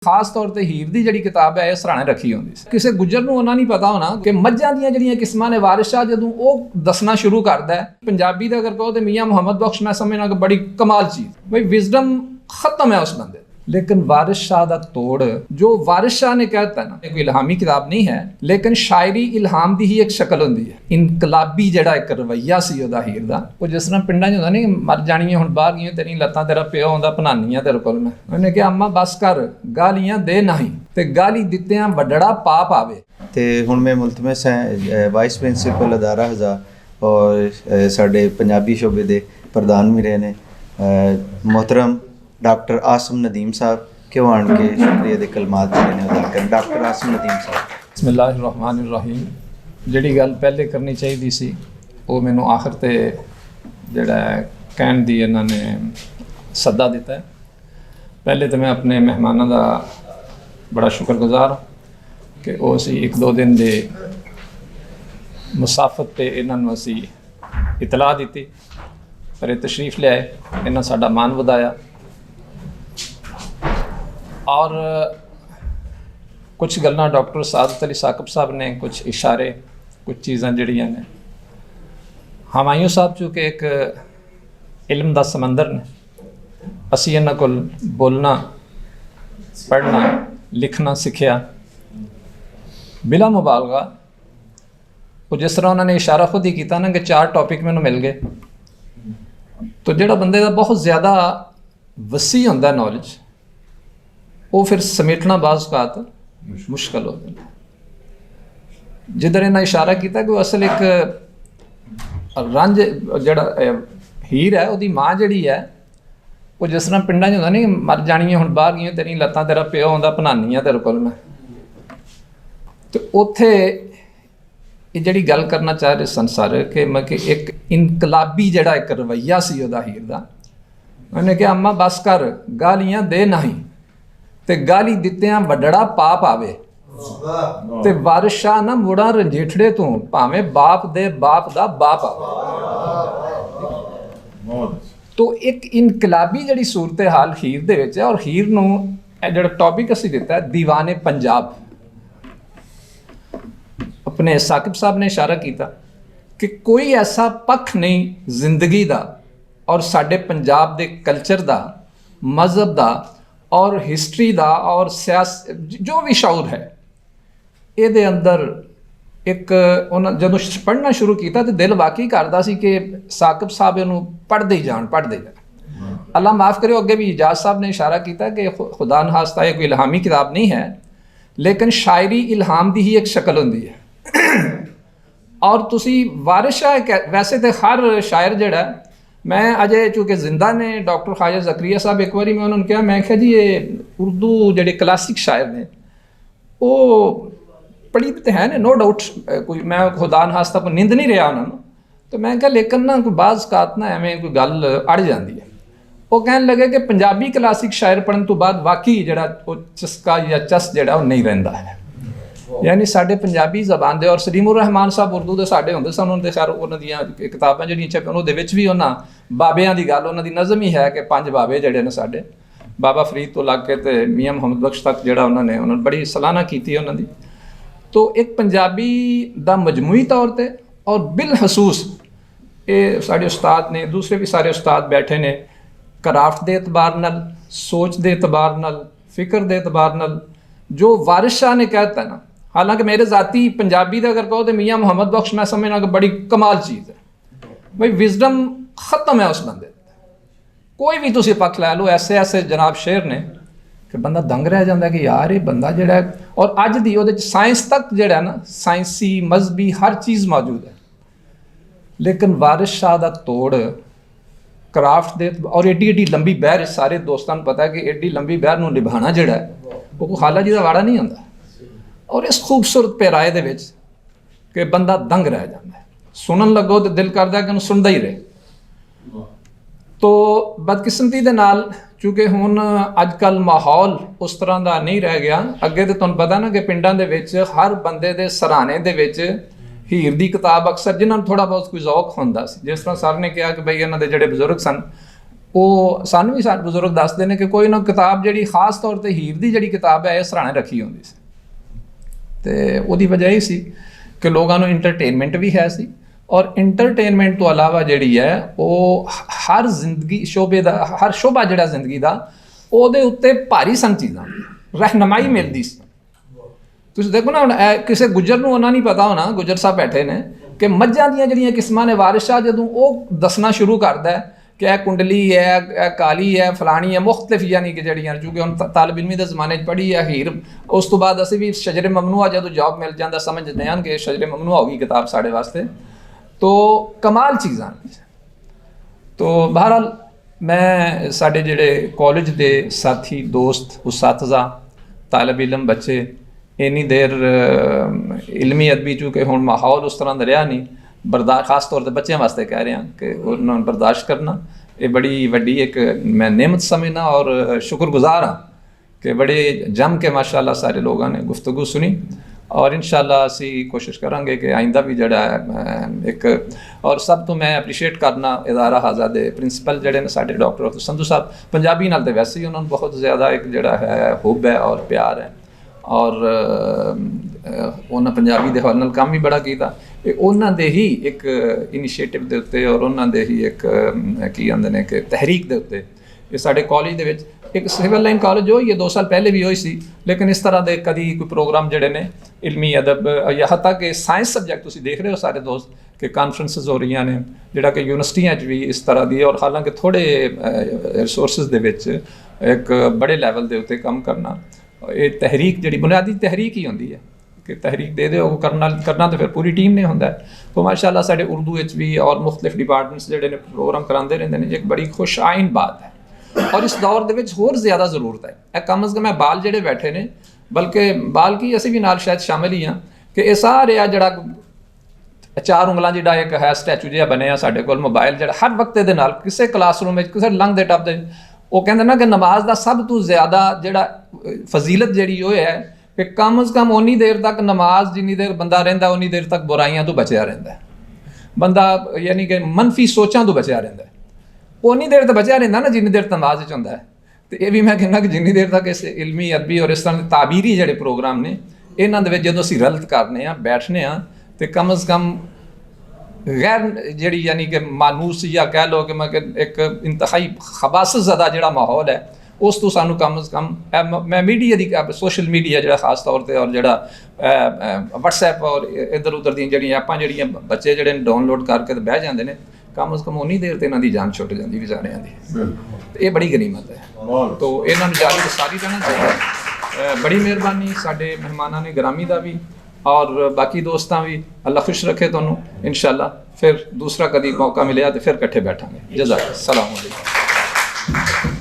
ਖਾਸ ਤੌਰ ਤੇ ਹੀਰ ਦੀ ਜਿਹੜੀ ਕਿਤਾਬ ਹੈ ਇਹ ਸਰਾਣੇ ਰੱਖੀ ਹੁੰਦੀ ਸੀ। ਕਿਸੇ ਗੁੱਜਰ ਨੂੰ ਉਹਨਾਂ ਨਹੀਂ ਪਤਾ ਹੋਣਾ ਕਿ ਮੱਝਾਂ ਦੀਆਂ ਜਿਹੜੀਆਂ ਕਿਸਮਾਂ ਨੇ ਵਾਰਿਸ ਸ਼ਾਹ ਜਦੋਂ ਉਹ ਦੱਸਣਾ ਸ਼ੁਰੂ ਕਰਦਾ ਹੈ ਪੰਜਾਬੀ ਦਾ ਅਗਰ ਕਹੋ ਤੇ ਮੀਆਂ ਮੁਹੰਮਦ ਬਖਸ਼ ਮੈਂ ਸਮਝਣਾ ਕਿ ਬੜੀ ਕਮਾਲ ਚੀਜ਼ ਬਈ ਵਿਜ਼ਡਮ ਖਤਮ ਹੈ ਉਸ ਬੰਦੇ। लेकिन वारिस शाह का तोड़ जो वारिस शाह ने कहता है ना कोई इल्हामी किताब नहीं है लेकिन शायरी इल्हाम की ही एक शक्ल होंगी है। इनकलाबी जड़ा एक रवैया सी ओहदा हीर दा वो जिस तरह पिंडां च होंदा नहीं मर जानी हुण बाहर गई तेरी लत्तां तेरा प्यो आउंदा भनानियां तेरे कोल मैं उन्हें कहा अम्मा बस कर गालियां दे नहीं ते गाली दित्तियां वड्डड़ा पाप आवे। ते हुण मैं मुलतमस है वाइस प्रिंसीपल अदारा हज़ार और साडे पंजाबी शोबे दे प्रधान भी रहे ने मोहतरम डॉक्टर आसिम नदीम साहब के आन के शुक्रिया दे कलमात जिहड़े ने अदा करन। डॉक्टर आसिम नदीम साहब बिस्मिल्लाहिर्रहमानिर्रहीम जिहड़ी गल पहले करनी चाहिए सी वो मैनू आखिर ते जिहड़ा कहण दी इन्हां ने सद्दा दिता है। पहले तो मैं अपने मेहमानों का बड़ा शुक्रगुजार कि वो असी एक दो दिन दे मुसाफत ते इन्हां नूं असी इतला दी पर तशरीफ लियाए इन्हां साडा मान वधाया और कुछ गल्लां डॉक्टर सादत अली साकब साहब ने कुछ इशारे कुछ चीज़ां जड़ियां ने हमायूं साहब चूँकि एक इल्म दा समंदर ने असी इन्हां कोल बोलना पढ़ना लिखना सीखिया बिला मुबालगा। वो जिस तरह उन्होंने इशारा खुद ही किया ना कि 4 टॉपिक मैनूं मिल गए तो जिहड़ा बंदे दा बहुत ज़्यादा वसी हुंदा नॉलेज वो फिर समेटना बाज़ औक़ात मुश्किल हो जाता। जिधर इन्हें इशारा किया कि असल एक रंज जड़ा हीर है उसकी माँ जी है वो जिस तरह पिंडां च होंदा नहीं मर जानी हुण बाहर गई तेरी लत्तां तेरा प्यो आउंदा भनानियां तेरे कोल मैं तो उत्थे ये जिहड़ी गल करना चाह रहे संसार कि मैं कि एक इनकलाबी जड़ा एक रवैया सी ओहदा हीर दा उन्हें कहा अम्मा बस कर गालियां दे नहीं ते गाली दित्तियां वड्डड़ा पाप आवे ते वारिस शाह ना मुड़ा रंजेठड़े तू भावें बाप दे बाप दा बाप आवे। तो एक इनकलाबी जिहड़ी सूरत हाल हीर दे विच है और हीर नूं जिहड़ा टॉपिक असीं दिता है दीवाने पंजाब। अपने साकिब साहब ने इशारा किया कि कोई ऐसा पक्ष नहीं जिंदगी दा और साडे पंजाब दे कल्चर दा मजहब दा और हिस्टरी दा और सियास जो भी शौर है ये अंदर एक उन्होंने जदों पढ़ना शुरू किया तो दिल वाकई करता सी कि साकिब साहब इनू पढ़ते ही जान अल्लाह माफ़ करे। अगे भी इजाज साहब ने इशारा किया कि खुदा नहास्ता ये कोई इल्हामी किताब नहीं है लेकिन शायरी इल्हाम की ही एक शक्ल होंदी है। और तुसी वारिस शाह वैसे तो हर शायर जड़ा मैं अजे चूँकि जिंदा ने डॉक्टर ख्वाजा ज़करिया साहब एक बारी मैं उन्होंने कहा मैं क्या जी ये उर्दू जड़े क्लासिक शायर ने वो पढ़ी तो है नो डाउट कोई मैं खुदा नहास्ता को निंद नहीं रहा उन्होंने तो मैं क्या लेकिन ना कोई बाज़ कात ना एवें कोई गल अड़ जाती है। वो कहने लगे कि पंजाबी क्लासिक शायर पढ़ने तो बाद वाकई जड़ा वो चस्का या चस जड़ा वो नहीं रहिंदा है यानी साडे पंजाबी जबान दे और सलीमुर रहमान साहब उर्दू दे साडे हुंदे सन उन्होंने खैर उन्हां दीयां किताबां जिहड़ियां छपियां उहदे विच भी उन्हां बाबियां दी गल उन्हां दी नज़म ही है कि 5 बाबे जिहड़े ने साडे बाबा फरीद तो लग के ते मियाँ मुहम्मद बख्श तक जिहड़ा उन्होंने बड़ी सलाहना कीती उन्हां दी। तो एक पंजाबी दा मजमूई तौर ते और बिलखसूस ये साडे उस्ताद ने दूसरे भी सारे उस्ताद बैठे ने क्राफ्ट दे एतबार नाल सोच दे एतबार नाल फिक्र दे एतबार नाल जो वारिस शाह ने कहता ना हालांकि मेरे ज़ाती पंजाबी का अगर कहो तो मियाँ मुहम्मद बख्श मैं समझना कि बड़ी कमाल चीज़ है भाई विजडम खत्म है उस बंदे। कोई भी तुसी पक्ष लै लो ऐसे ऐसे जनाब शेर ने कि बंदा दंग रह जाता है कि यार ये बंदा जड़ा और अज दी उहदे च साइंस तक जड़ा ना साइंसी मजहबी हर चीज़ मौजूद है लेकिन वारिस शाह का तोड़ क्राफ्ट दे और एडी एडी लंबी बहर सारे दोस्तों को पता है कि एडी लंबी बहर नूं निभाना जड़ा है वो खाला जी का वाड़ा नहीं होंदा और इस खूबसूरत पैराए दे विच कि बंदा दंग रह जाता है सुनन लगो तो दिल करता कि सुनता ही रहे। तो बदकिस्मती दे नाल चूँकि हुण अजकल माहौल उस तरह का नहीं रह गया अगे तो तुहानूं पता ना कि पिंडां दे विच हर बंदे दे सराहने दे विच हीर दी किताब अक्सर जिन्हां नूं थोड़ा बहुत कोई ज़ौक हुंदा सी जिस तरह सर ने कहा कि बई इन्हां दे जिहड़े बजुर्ग सन ਉਹ ਸਾਨੂੰ ਵੀ ਸਾਡੇ ਬਜ਼ੁਰਗ ਦੱਸਦੇ ਨੇ ਕਿ ਕੋਈ ਨਾ ਕਿਤਾਬ ਜਿਹੜੀ ਖਾਸ ਤੌਰ ਤੇ ਹੀਰ ਦੀ ਜਿਹੜੀ ਕਿਤਾਬ ਹੈ ਇਹ ਸਰਾਣੇ ਰੱਖੀ ਹੁੰਦੀ ਸੀ, ਤੇ ਉਹਦੀ ਵਜ੍ਹਾ ਇਹ ਸੀ ਕਿ ਲੋਕਾਂ ਨੂੰ ਇੰਟਰਟੇਨਮੈਂਟ ਵੀ ਹੈ ਸੀ, ਔਰ ਇੰਟਰਟੇਨਮੈਂਟ ਤੋਂ ਇਲਾਵਾ ਜਿਹੜੀ ਹੈ ਉਹ ਹਰ ਜ਼ਿੰਦਗੀ ਸ਼ੋਬੇ ਦਾ, ਹਰ ਸ਼ੋਭਾ ਜਿਹੜਾ ਜ਼ਿੰਦਗੀ ਦਾ ਉਹਦੇ ਉੱਤੇ ਭਾਰੀ ਸਨ ਚੀਜ਼ਾਂ, ਰਹਿਨਮਾਈ ਮਿਲਦੀ ਸੀ। ਤੁਸੀਂ ਦੇਖੋ ਨਾ, ਹੁਣ ਕਿਸੇ ਗੁੱਜਰ ਨੂੰ ਉਹਨਾਂ ਨਹੀਂ ਪਤਾ ਹੋਣਾ, ਗੁੱਜਰ ਸਾਹਿਬ ਬੈਠੇ ਨੇ, ਕਿ ਮੱਝਾਂ ਦੀਆਂ ਜਿਹੜੀਆਂ ਕਿਸਮਾਂ ਨੇ, ਵਾਰਿਸ ਸ਼ਾਹ ਜਦੋਂ ਉਹ ਦੱਸਣਾ ਸ਼ੁਰੂ ਕਰਦਾ ਹੈ ਕਿ ਇਹ ਕੁੰਡਲੀ ਹੈ, ਇਹ ਕਾਲੀ ਹੈ, ਫਲਾਣੀ ਹੈ, ਮੁਖਤਲਿਫ ਯਾਨੀ ਕਿ ਜਿਹੜੀਆਂ, ਕਿਉਂਕਿ ਹੁਣ ਤਾਲਿਬ ਇਲਮੀ ਦੇ ਜ਼ਮਾਨੇ 'ਚ ਪੜ੍ਹੀ ਹੈ ਹੀਰ, ਉਸ ਤੋਂ ਬਾਅਦ ਅਸੀਂ ਵੀ ਸ਼ਜਰੇ ਮਮਨੂਆ ਜਦੋਂ ਜੌਬ ਮਿਲ ਜਾਂਦਾ ਸਮਝਦੇ ਹਾਂ ਕਿ ਸ਼ਜਰੇ ਮਮਨੂਆ ਹੋ ਗਈ ਕਿਤਾਬ ਸਾਡੇ ਵਾਸਤੇ, ਤੋ ਕਮਾਲ ਚੀਜ਼ਾਂ। ਤੋ ਬਹਰਹਾਲ ਮੈਂ ਸਾਡੇ ਜਿਹੜੇ ਕਾਲਜ ਦੇ ਸਾਥੀ ਦੋਸਤ ਉਸਾਤਜ਼ਾ ਤਾਲਿਬ ਇਲਮ ਬੱਚੇ ਇੰਨੀ ਦੇਰ ਇਲਮੀ ਅਦਬੀ ਚੂँकि ਹੁਣ ਮਾਹੌਲ ਉਸ ਤਰ੍ਹਾਂ ਦਾ ਰਿਹਾ ਨਹੀਂ, ਬਰਦਾਸ਼ਤ ਖਾਸ ਤੌਰ ਤੇ ਬੱਚਿਆਂ ਵਾਸਤੇ ਕਹਿ ਰਿਹਾ ਕਿ ਉਹਨਾਂ ਨੂੰ ਬਰਦਾਸ਼ਤ ਕਰਨਾ ਇਹ ਬੜੀ ਵੱਡੀ ਇੱਕ ਮੈਂ नेमत ਸਮਝਣਾ, ਔਰ ਸ਼ੁਕਰਗੁਜ਼ਾਰ ਹਾਂ ਕਿ ਬੜੇ ਜਮ ਕੇ ਮਾਸ਼ਾਅੱਲਾ ਸਾਰੇ ਲੋਕਾਂ ਨੇ ਗੁਫ਼ਤਗੂ ਸੁਣੀ, ਔਰ ਇੰਸ਼ਾਅੱਲਾ ਅਸੀਂ ਕੋਸ਼ਿਸ਼ ਕਰਾਂਗੇ ਕਿ ਆਇੰਦਾ ਵੀ ਜਿਹੜਾ ਹੈ ਇੱਕ, ਔਰ ਸਭ ਤੋਂ ਮੈਂ ਐਪਰੀਸ਼ੀਏਟ ਕਰਨਾ ਇਦਾਰਾ ਹਾਜ਼ਾ ਦੇ ਪ੍ਰਿੰਸੀਪਲ ਜਿਹੜੇ ਨੇ ਸਾਡੇ ਡਾਕਟਰ ਸੰਧੂ ਸਾਹਿਬ, ਪੰਜਾਬੀ ਨਾਲ ਤੇ ਵੈਸੇ ਹੀ ਉਹਨਾਂ ਨੂੰ ਬਹੁਤ ਜ਼ਿਆਦਾ ਇੱਕ ਜਿਹੜਾ ਹੈ ਹੁਬ ਹੈ ਔਰ ਪਿਆਰ ਹੈ, ਔਰ ਉਹਨਾਂ ਪੰਜਾਬੀ ਦੇ ਹਵਾਲੇ ਨਾਲ ਕੰਮ ਵੀ ਬੜਾ ਕੀਤਾ। ਇਹ ਉਹਨਾਂ ਦੇ ਹੀ ਇੱਕ ਇਨੀਸ਼ੀਏਟਿਵ ਦੇ ਉੱਤੇ ਔਰ ਉਹਨਾਂ ਦੇ ਹੀ ਇੱਕ ਕੀ ਕਹਿੰਦੇ ਨੇ ਕਿ ਤਹਿਰੀਕ ਦੇ ਉੱਤੇ ਇਹ ਸਾਡੇ ਕਾਲਜ ਦੇ ਵਿੱਚ ਇੱਕ ਸਿਵਲ ਲਾਈਨ ਕਾਲਜ ਹੋਈ ਹੈ, 2 ਸਾਲ ਪਹਿਲੇ ਵੀ ਹੋਈ ਸੀ, ਲੇਕਿਨ ਇਸ ਤਰ੍ਹਾਂ ਦੇ ਕਦੀ ਕੋਈ ਪ੍ਰੋਗਰਾਮ ਜਿਹੜੇ ਨੇ ਇਲਮੀ ਅਦਬ ਜਾਂ ਹੱਤਾ ਕਿ ਸਾਇੰਸ ਸਬਜੈਕਟ ਤੁਸੀਂ ਦੇਖ ਰਹੇ ਹੋ ਸਾਰੇ ਦੋਸਤ ਕਿ ਕਾਨਫਰੰਸਿਸ ਹੋ ਰਹੀਆਂ ਨੇ, ਜਿਹੜਾ ਕਿ ਯੂਨੀਵਰਸਿਟੀਆਂ 'ਚ ਵੀ ਇਸ ਤਰ੍ਹਾਂ ਦੀ, ਔਰ ਹਾਲਾਂਕਿ ਥੋੜ੍ਹੇ ਰਿਸੋਰਸਿਸ ਦੇ ਵਿੱਚ ਇੱਕ ਬੜੇ ਲੈਵਲ ਦੇ ਉੱਤੇ ਕੰਮ ਕਰਨਾ, ਇਹ ਤਹਿਰੀਕ ਜਿਹੜੀ ਬੁਨਿਆਦੀ ਤਹਿਰੀਕ ਹੀ ਹੁੰਦੀ ਹੈ ਕਿ ਤਹਿਰੀਕ ਦੇ ਦਿਓ, ਕਰਨਾ ਤਾਂ ਫਿਰ ਪੂਰੀ ਟੀਮ ਨੇ ਹੁੰਦਾ। तो माशाल्लाह साढ़े उर्दू भी और मुख्तलिफ डिपार्टमेंट्स जोड़े ने प्रोग्राम कराते रहते हैं, एक बड़ी खुश आइन बात है और इस दौर के होर ज़्यादा ज़रूरत है। कम अज़ कम मैं बाल जोड़े बैठे ने, बल्कि बाल की असी भी नाल शायद शामिल ही हाँ कि ये सारे आ जड़ा 4 ਉਂਗਲਾਂ जिहड़ा एक है स्टैचू जिहा बनिया साडे कोल, मोबाइल जिहड़ा हर वक्त दे नाल किसी क्लासरूम में किसी लंघदे टपदे वो कहते ना कि नमाज का सब तो ज़्यादा जिहड़ा फजीलत जिहड़ी वो है कि कम अज़ कम उन्नी देर तक नमाज जिन्नी देर बंदा रहिंदा उन्नी देर तक बुराइयां तो बचिया रहिंदा है, बंदा यानी कि मनफी सोचां तो बचिया रहिंदा है, उन्नी देर तो बचिया रहिंदा ना जिन्नी देर नमाज च हुंदा है। तो ये भी मैं कहना कि जिन्नी देर तक इस इलमी अदबी और इस तरह ताबीरी जिहड़े प्रोग्राम ने इन्हां दे विच जदों असीं रलत करने आ बैठने आ तो कम अज़ कम गैर जिहड़ी यानी कि मानूस या कह लो कि मैं एक इंतहाई खबासत ज़दा जिहड़ा माहौल है उस तो सानू कम अज़ कम मैं मीडिया की सोशल मीडिया जो खास तौर पर और जो वट्सएप और इधर उधर दी जी ऐपां जी बच्चे जोड़े डाउनलोड करके बह जाते हैं, कम अज़ कम उन्नी देर तो इन्हों की जान छुट जाती बेचारियां की, ये बड़ी गनीमत है। तो इन्होंने जारी सारी रहना चाहिए। बड़ी मेहरबानी साडे मेहमानां ने ग्रामी का भी और बाकी दोस्तां भी, अल्लाह खुश रखे तुहानूं इंशाअल्लाह। फिर दूसरा कभी मौका मिले तो फिर इकट्ठे बैठांगे। जज़ाक, सलाम अलैकुम।